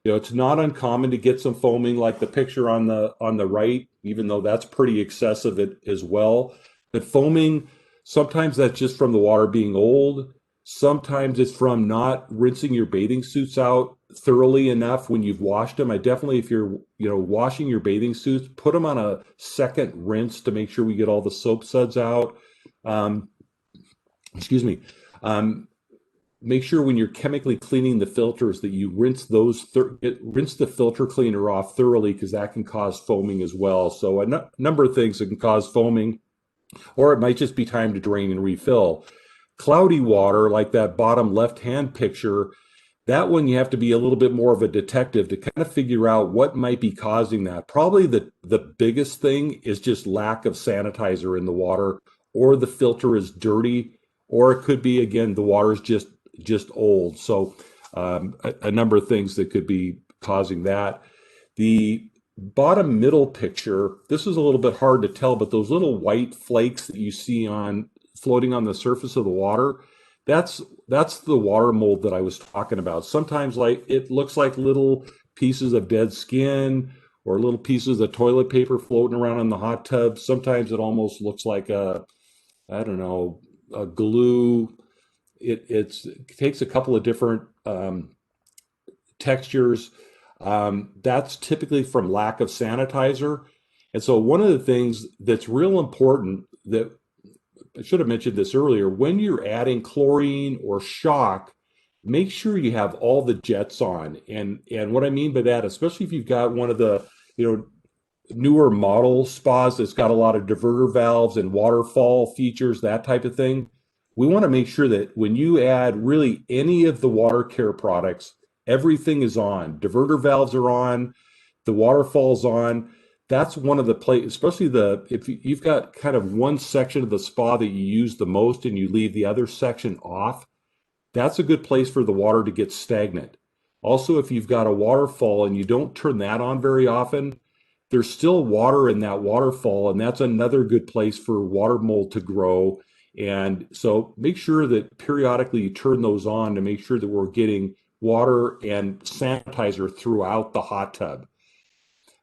it's not uncommon to get some foaming, like the picture on the right, even though that's pretty excessive as well. But foaming, sometimes that's just from the water being old. Sometimes it's from not rinsing your bathing suits out thoroughly enough when you've washed them. I definitely, if you're, washing your bathing suits, put them on a second rinse to make sure we get all the soap suds out. Make sure when you're chemically cleaning the filters that you rinse rinse the filter cleaner off thoroughly, because that can cause foaming as well. So a number of things that can cause foaming, or it might just be time to drain and refill. Cloudy water, like that bottom left-hand picture, that one you have to be a little bit more of a detective to kind of figure out what might be causing that. Probably the biggest thing is just lack of sanitizer in the water, or the filter is dirty, or it could be, again, the water is just old. So a number of things that could be causing that. The bottom middle picture, this is a little bit hard to tell, but those little white flakes that you see floating on the surface of the water, that's the water mold that I was talking about. Sometimes it looks like little pieces of dead skin or little pieces of toilet paper floating around in the hot tub. Sometimes it almost looks like a glue. It takes a couple of different textures. That's typically from lack of sanitizer. And so one of the things that's real important, that I should have mentioned this earlier, when you're adding chlorine or shock, make sure you have all the jets on. And what I mean by that, especially if you've got one of the, you know, newer model spas that's got a lot of diverter valves and waterfall features, that type of thing, we want to make sure that when you add really any of the water care products, everything is on. Diverter valves are on, the waterfall's on. That's one of the play, especially if you've got kind of one section of the spa that you use the most and you leave the other section off, that's a good place for the water to get stagnant. Also, if you've got a waterfall and you don't turn that on very often, there's still water in that waterfall, and that's another good place for water mold to grow. And so make sure that periodically you turn those on to make sure that we're getting water and sanitizer throughout the hot tub.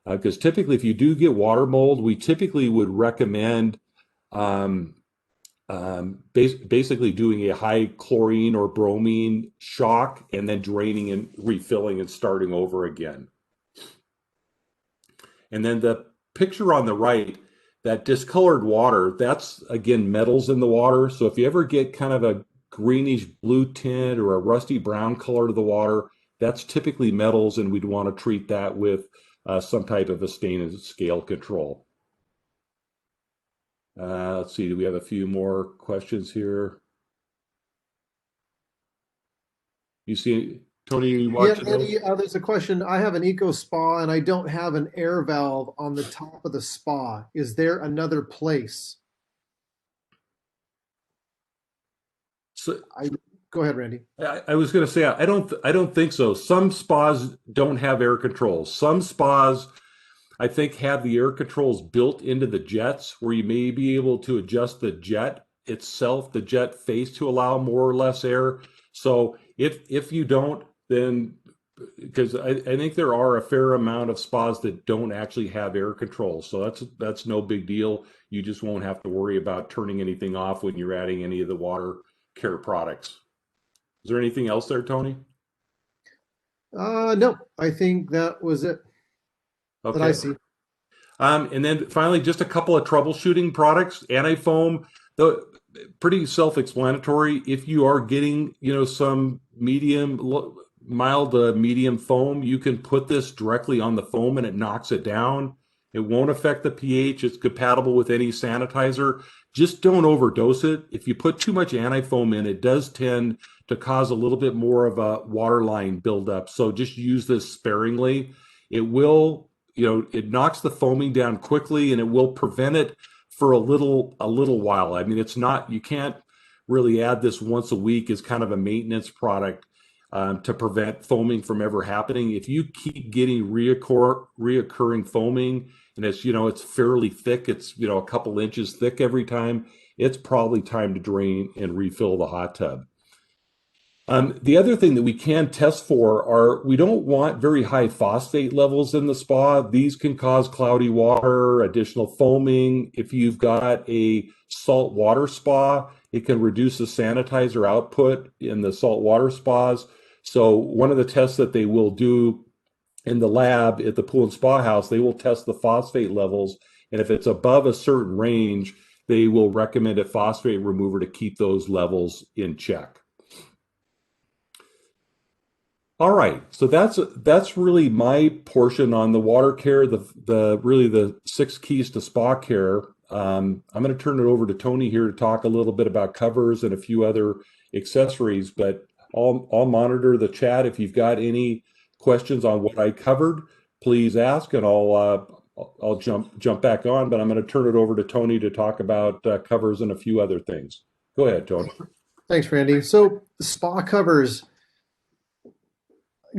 Because typically, if you do get water mold, we typically would recommend um, basically doing a high chlorine or bromine shock and then draining and refilling and starting over again. And then the picture on the right, that discolored water, that's again metals in the water. So if you ever get kind of a greenish blue tint or a rusty brown color to the water, that's typically metals, and we'd want to treat that with some type of a stain and scale control. Let's see, do we have a few more questions here? You see, Tony, you Yeah, watching Randy, those? there's a question. I have an eco spa and I don't have an air valve on the top of the spa. Is there another place? So, I Go ahead, Randy. I was going to say I don't think so. Some spas don't have air controls. Some spas I think have the air controls built into the jets where you may be able to adjust the jet itself, the jet face to allow more or less air. So if you don't, then because I think there are a fair amount of spas that don't actually have air controls. So that's no big deal. You just won't have to worry about turning anything off when you're adding any of the water care products. Is there anything else there, Tony? No, I think that was it that I Okay. see. And then finally, just a couple of troubleshooting products. Anti-foam, the pretty self-explanatory. If you are getting, you know, some mild to medium foam, you can put this directly on the foam and it knocks it down. It won't affect the pH. It's compatible with any sanitizer. Just don't overdose it. If you put too much anti-foam in, it does tend to cause a little bit more of a waterline buildup. So just use this sparingly. It will, you know, it knocks the foaming down quickly and it will prevent it for a little while. I mean, it's not, you can't really add this once a week as kind of a maintenance product to prevent foaming from ever happening. If you keep getting reoccurring foaming and it's, you know, it's fairly thick, it's, you know, a couple inches thick every time, it's probably time to drain and refill the hot tub. The other thing that we can test for are we don't want very high phosphate levels in the spa. These can cause cloudy water, additional foaming. If you've got a salt water spa, it can reduce the sanitizer output in the salt water spas. So one of the tests that they will do in the lab at the pool and spa house, they will test the phosphate levels. And if it's above a certain range, they will recommend a phosphate remover to keep those levels in check. All right, so that's really my portion on the water care, the really the 6 keys to spa care. I'm going to turn it over to Tony here to talk a little bit about covers and a few other accessories, but I'll monitor the chat. If you've got any questions on what I covered, please ask, and I'll jump back on. But I'm going to turn it over to Tony to talk about covers and a few other things. Go ahead, Tony. Thanks, Randy. So spa covers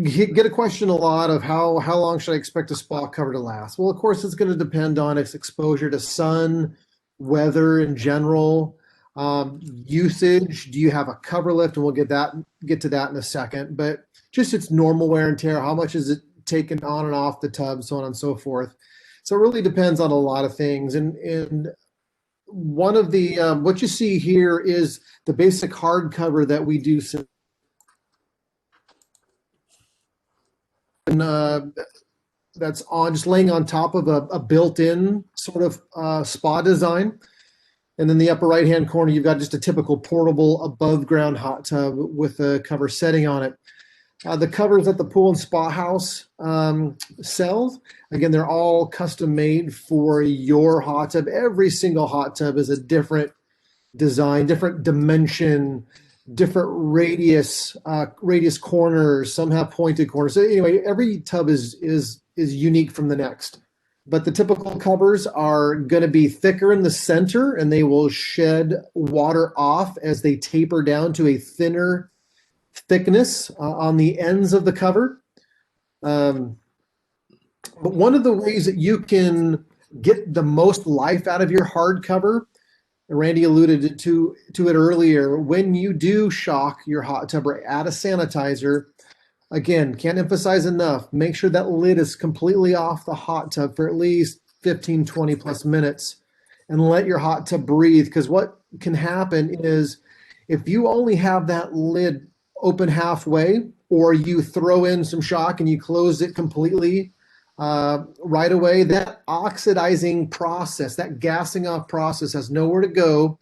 get a question a lot of how long should I expect a spa cover to last? Well, of course, it's going to depend on its exposure to sun, weather in general, usage. Do you have a cover lift? And we'll get to that in a second. But just its normal wear and tear. How much is it taken on and off the tub, so on and so forth. So it really depends on a lot of things. And one of the what you see here is the basic hard cover that we do. That's on just laying on top of a built-in sort of spa design. And in the upper right-hand corner, you've got just a typical portable above-ground hot tub with a cover setting on it. The covers at the Pool and Spa House sells, again, they're all custom made for your hot tub. Every single hot tub is a different design, different dimension, different radius corners. Some have pointed corners. So anyway, every tub is unique from the next. But the typical covers are going to be thicker in the center, and they will shed water off as they taper down to a thinner thickness on the ends of the cover. But one of the ways that you can get the most life out of your hard cover, Randy alluded to it earlier, when you do shock your hot tub or add a sanitizer, again, can't emphasize enough, make sure that lid is completely off the hot tub for at least 15, 20 plus minutes and let your hot tub breathe. Because what can happen is if you only have that lid open halfway, or you throw in some shock and you close it completely right away, that oxidizing process, that gassing off process has nowhere to go,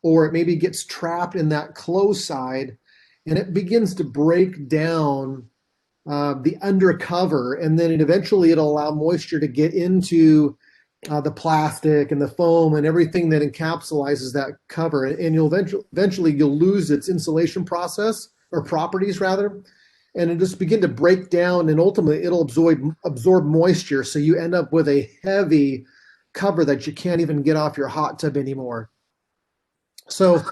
or it maybe gets trapped in that closed side and it begins to break down the undercover, and then it'll allow moisture to get into the plastic and the foam and everything that encapsulates that cover, and you'll eventually you'll lose its insulation process or properties rather, and it'll just begin to break down, and ultimately it'll absorb moisture, so you end up with a heavy cover that you can't even get off your hot tub anymore. So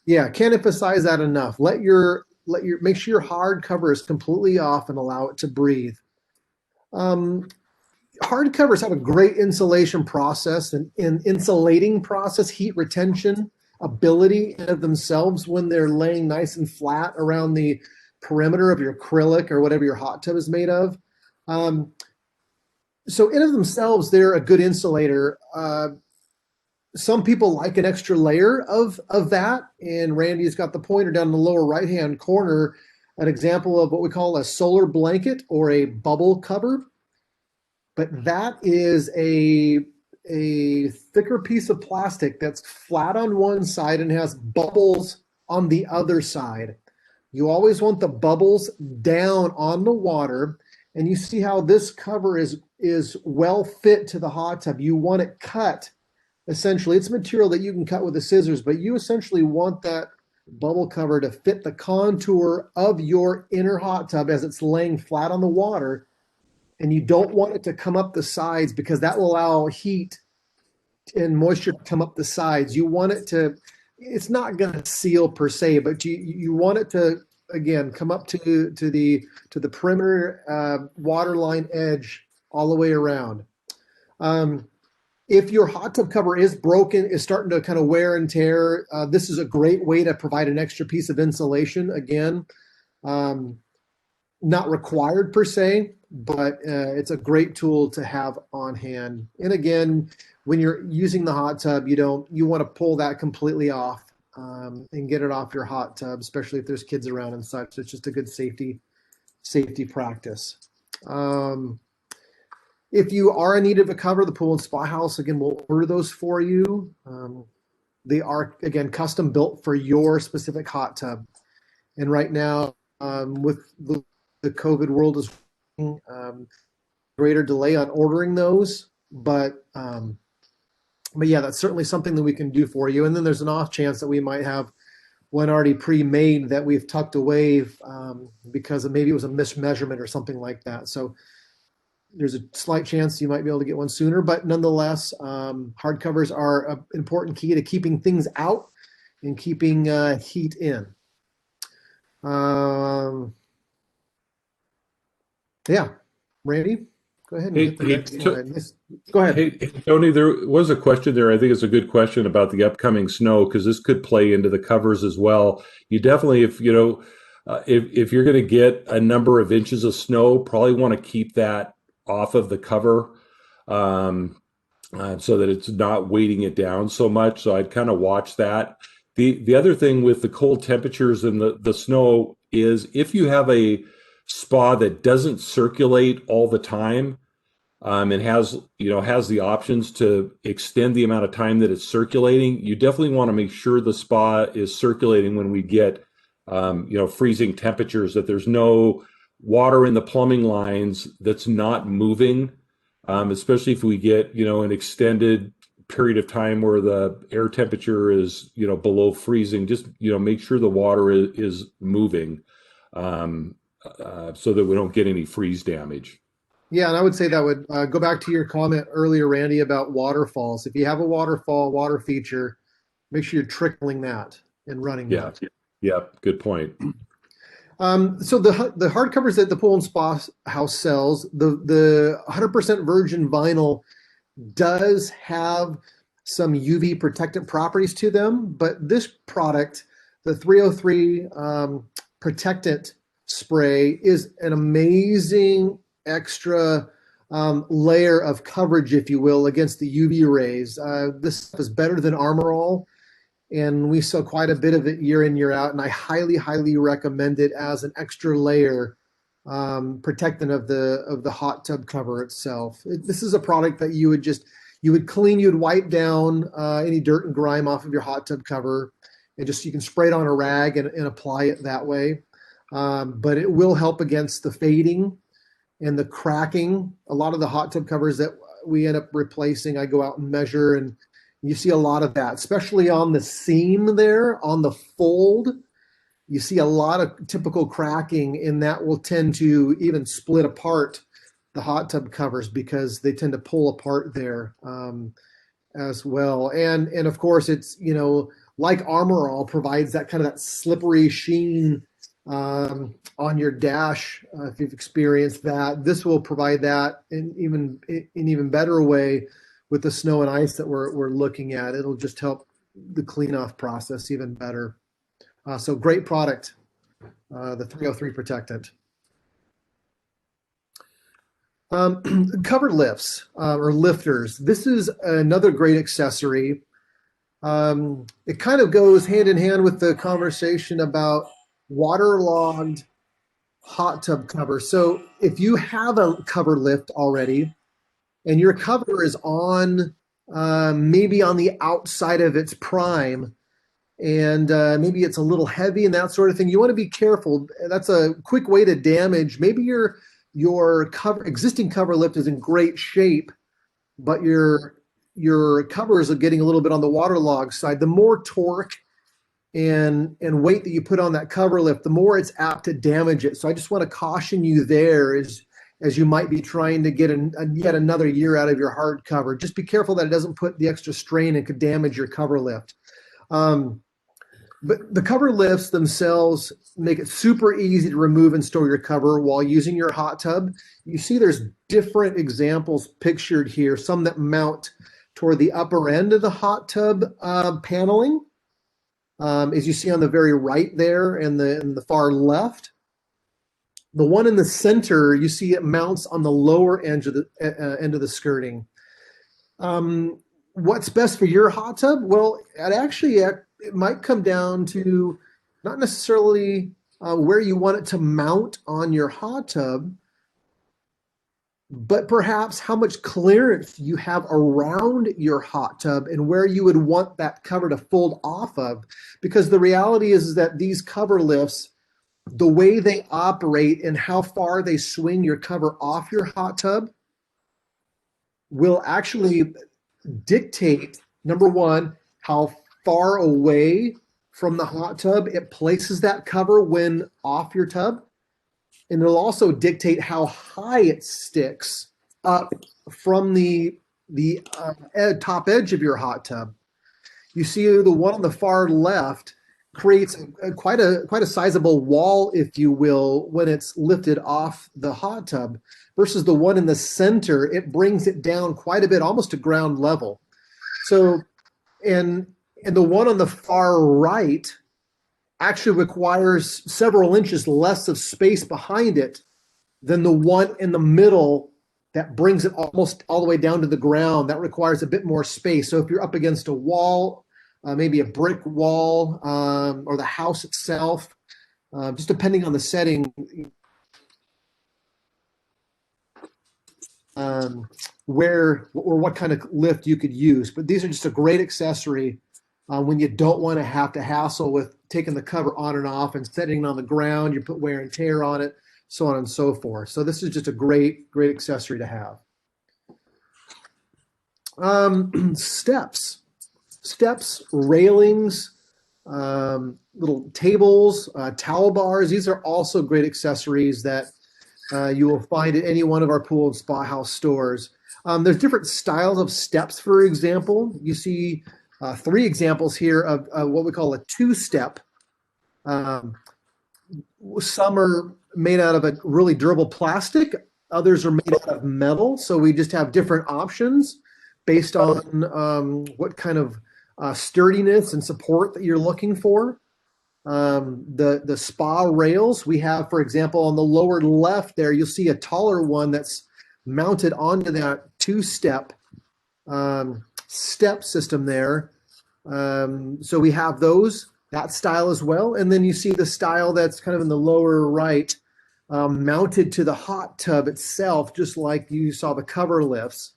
yeah, can't emphasize that enough. Make sure your hard cover is completely off and allow it to breathe. Hard covers have a great insulation process and insulating process, heat retention ability of themselves when they're laying nice and flat around the perimeter of your acrylic or whatever your hot tub is made of. So in of themselves, they're a good insulator. Some people like an extra layer of that, and Randy's got the pointer down in the lower right-hand corner, an example of what we call a solar blanket or a bubble cover. But that is a thicker piece of plastic that's flat on one side and has bubbles on the other side. You always want the bubbles down on the water, and you see how this cover is well fit to the hot tub. You want it cut. Essentially, it's material that you can cut with the scissors, but you essentially want that bubble cover to fit the contour of your inner hot tub as it's laying flat on the water. And you don't want it to come up the sides, because that will allow heat and moisture to come up the sides. You want it to, it's not going to seal per se, but you want it to, again, come up to the perimeter waterline edge all the way around. If your hot tub cover is broken, is starting to kind of wear and tear, this is a great way to provide an extra piece of insulation. Again, not required per se, but it's a great tool to have on hand. And again, when you're using the hot tub, you want to pull that completely off and get it off your hot tub, especially if there's kids around and such. It's just a good safety practice. If you are in need of a cover, the Pool and Spa House, again, will order those for you. They are, again, custom built for your specific hot tub. And right now, with the COVID world is greater delay on ordering those, but yeah, that's certainly something that we can do for you. And then there's an off chance that we might have one already pre-made that we've tucked away because maybe it was a mismeasurement or something like that. So there's a slight chance you might be able to get one sooner, but nonetheless, hard covers are an important key to keeping things out and keeping heat in. Yeah, Randy, go ahead and get the next slide. Go ahead. Hey, Tony, there was a question there. I think it's a good question about the upcoming snow, because this could play into the covers as well. You definitely, if you're going to get a number of inches of snow, probably want to keep that off of the cover so that it's not weighting it down so much. So I'd kind of watch that. The other thing with the cold temperatures and the snow is if you have a spa that doesn't circulate all the time, and has the options to extend the amount of time that it's circulating, you definitely want to make sure the spa is circulating when we get freezing temperatures, that there's no water in the plumbing lines that's not moving, especially if we get an extended period of time where the air temperature is below freezing. Just make sure the water is moving, um, so that we don't get any freeze damage. Yeah, and I would say that would go back to your comment earlier, Randy, about waterfalls. If you have a waterfall, water feature, make sure you're trickling that and running Yeah, that. yeah, good point. So the hardcovers that the Pool and Spa House sells, the 100% virgin vinyl does have some UV protectant properties to them, but this product, the 303 protectant spray, is an amazing extra layer of coverage, if you will, against the UV rays. This is better than Armor All, and we sell quite a bit of it year in, year out, and I highly, highly recommend it as an extra layer protectant of the hot tub cover itself. This is a product that you would clean, you would wipe down any dirt and grime off of your hot tub cover, and just you can spray it on a rag and apply it that way. But it will help against the fading and the cracking. A lot of the hot tub covers that we end up replacing, I go out and measure, and you see a lot of that, especially on the seam there, on the fold. You see a lot of typical cracking, and that will tend to even split apart the hot tub covers because they tend to pull apart there as well. And of course, it's like Armor All provides that kind of that slippery sheen on your dash. If you've experienced that, this will provide that in even better way with the snow and ice that we're looking at. It'll just help the clean off process even better. So great product, the 303 protectant. Cover lifts or lifters. This is another great accessory. It kind of goes hand in hand with the conversation about waterlogged hot tub cover. So if you have a cover lift already and your cover is on maybe on the outside of its prime, and maybe it's a little heavy and that sort of thing, you want to be careful. That's a quick way to damage. Maybe your existing cover lift is in great shape, but your covers are getting a little bit on the waterlogged side. The more torque and weight that you put on that cover lift, the more it's apt to damage it. So I just want to caution you there as you might be trying to get yet another year out of your hard cover. Just be careful that it doesn't put the extra strain and could damage your cover lift. But the cover lifts themselves make it super easy to remove and store your cover while using your hot tub. You see there's different examples pictured here, some that mount toward the upper end of the hot tub paneling, as you see on the very right there and the far left. The one in the center, you see it mounts on the lower end of the skirting. What's best for your hot tub? Well, it might come down to not necessarily where you want it to mount on your hot tub, but perhaps how much clearance you have around your hot tub and where you would want that cover to fold off of. Because the reality is that these cover lifts, the way they operate and how far they swing your cover off your hot tub will actually dictate, number one, how far away from the hot tub it places that cover when off your tub. And it'll also dictate how high it sticks up from the top edge of your hot tub. You see the one on the far left creates quite a sizable wall, if you will, when it's lifted off the hot tub, versus the one in the center. It brings it down quite a bit, almost to ground level. So, and the one on the far right actually requires several inches less of space behind it than the one in the middle that brings it almost all the way down to the ground. That requires a bit more space. So if you're up against a wall, maybe a brick wall, or the house itself, just depending on the setting. where or what kind of lift you could use. But these are just a great accessory when you don't want to have to hassle with taking the cover on and off and setting it on the ground. You put wear and tear on it, so on and so forth. So this is just a great accessory to have. Steps, railings, little tables, towel bars. These are also great accessories that you will find at any one of our pool and spa house stores. There's different styles of steps, for example. You see 3 examples here of what we call a 2-step. Some are made out of a really durable plastic. Others are made out of metal. So we just have different options based on what kind of sturdiness and support that you're looking for. The spa rails we have, for example, on the lower left there, you'll see a taller one that's mounted onto that 2-step step system there. So we have that style as well. And then you see the style that's kind of in the lower right, mounted to the hot tub itself, just like you saw the cover lifts.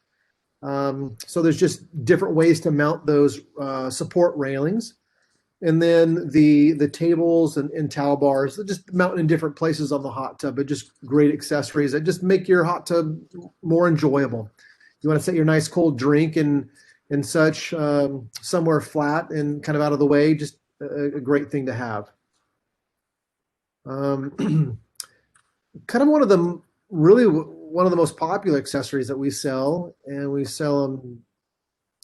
So there's just different ways to mount those support railings. And then the tables and towel bars, they're just mounted in different places on the hot tub, but just great accessories that just make your hot tub more enjoyable. You want to set your nice cold drink and such somewhere flat and kind of out of the way, just a great thing to have. Kind of one of the most popular accessories that we sell, and we sell them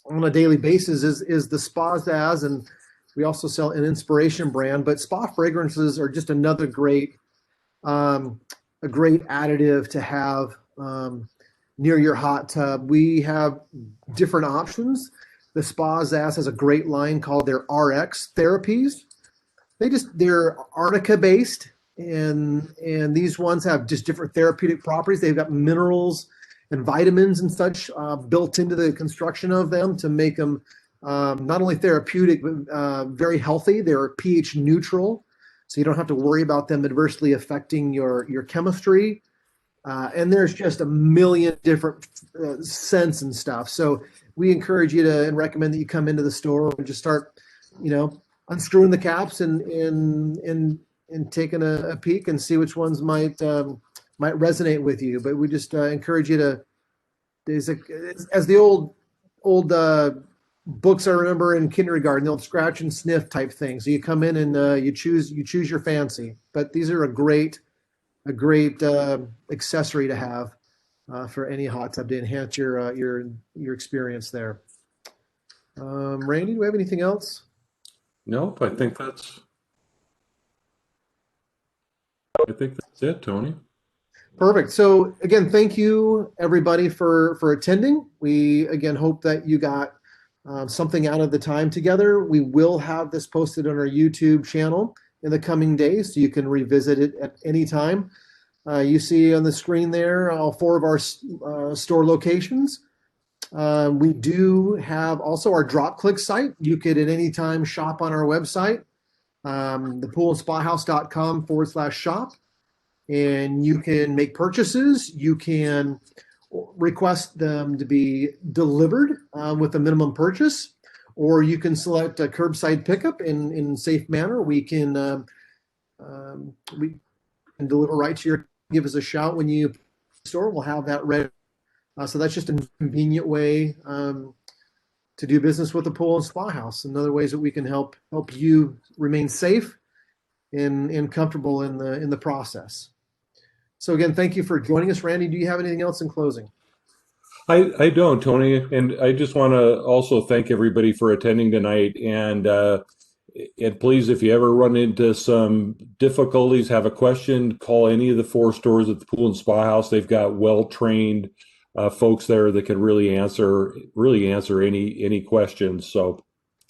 on a daily basis, is the Spa Zazz, and we also sell an Inspiration brand. But spa fragrances are just another great additive to have near your hot tub. We have different options. The Spa Zazz has a great line called their RX therapies. They're arnica based, and these ones have just different therapeutic properties. They've got minerals and vitamins and such built into the construction of them to make them not only therapeutic but very healthy. They're pH neutral, so you don't have to worry about them adversely affecting your chemistry. And there's just a million different scents and stuff. So we encourage you to and recommend that you come into the store and just start, unscrewing the caps and taking a peek and see which ones might resonate with you. But we just encourage you to, as the old books I remember in kindergarten, the old scratch and sniff type thing. So you come in and you choose your fancy. But these are a great accessory to have for any hot tub to enhance your experience there. Randy, do we have anything else? Nope, I think that's it, Tony. Perfect. So again, thank you everybody for attending. We again hope that you got something out of the time together. We will have this posted on our YouTube channel in the coming days, so you can revisit it at any time. You see on the screen there all 4 of our store locations. We do have also our DropClick site. You could at any time shop on our website, thepoolandspahouse.com/shop, and you can make purchases. You can request them to be delivered with a minimum purchase, or you can select a curbside pickup in safe manner. We can deliver right to your. Give us a shout when you store. We'll have that ready. So that's just a convenient way to do business with the pool and spa house. And other ways that we can help you remain safe and comfortable in the process. So again, thank you for joining us. Randy, do you have anything else in closing? I don't, Tony, and I just want to also thank everybody for attending tonight. And please, if you ever run into some difficulties, have a question, call any of the 4 stores at the Pool and Spa House. They've got well-trained folks there that can really answer any questions. So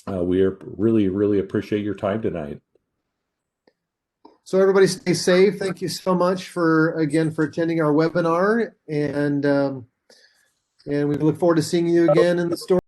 we really appreciate your time tonight. So everybody stay safe. Thank you so much for attending our webinar, and we look forward to seeing you again in the store.